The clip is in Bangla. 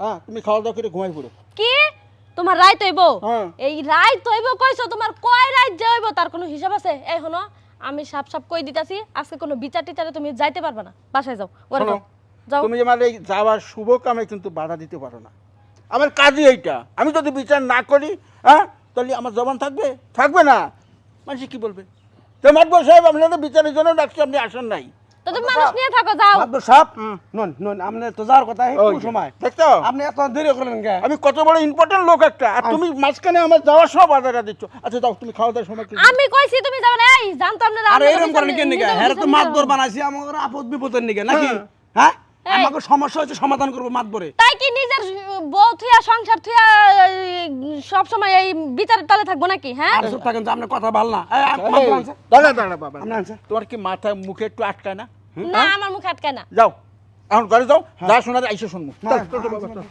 হ্যাঁ তুমি খাওয়া দাওয়া করে ঘুমাই পড়ো। কি তোমার রাইত হইব? হ্যাঁ। এই রাইত হইব কইছো, তোমার কয় রাইত যে হইব তার কোনো হিসাব আছে? এই হনো, আমি সাপ সাপ কই দিতাছি, আজকে কোনো বিচার টিচারে তুমি যাইতে পারবে না। বাসায় যাও, ঘরে শোনো, যাও। যাও। তুমি আমার এই যাওয়ার শুভ কামে কিন্তু বাধা দিতে পারো না। আমার কাজই এইটা। আমি যদি বিচার না করি, হ্যাঁ, তাহলে আমার জবান থাকবে? থাকবে না। মানুষ কি বলবে? তো মাতবর সাহেব, আপনাদের বিচারের জন্য ডাকছি, আপনি আসেন নাই। তো তুমি মানুষ নিয়ে থাকো, যাও। মাদবর সাহেব নন নন আপনি তো যাওয়ার কথা এই কোন সময় দেখছো আপনি এত দেরি করলেন কে? আমি কত বড় ইম্পর্টেন্ট লোক একটা, আর তুমি মাঝখানে আমার যাওয়ার সব বাধাটা দিচ্ছ। আচ্ছা যাও, তুমি খাওয়া দাওয়ার সময় আমি কইছি তুমি যাবে না। এই জানতাম না। আর এরকম করেন কেন নিকে? হ্যাঁ তো মাদবর বানাইছি আমার আপদ বিপদের নিকে নাকি? হ্যাঁ আমাকে সমস্যা হচ্ছে সমাধান করব মাদবরে। তাই কি নিজের বউ থুয়া সংসার থুয়া সব সময় এই বিচারের তলে থাকবো নাকি? হ্যাঁ, আর চুপ থাকেন যে আপনার কথা ভালো না। মাদবর আনছে দাঁড়া দাঁড়া বাবা, আপনি আনছে তোমার কি মাথায় মুখে একটু আটকায় না? না আমার মুখে আটকায় না। যাও এখন ঘরে যাও, যা শোনার আইসে শুনবো। চল, চল, চল, বাবা, চল।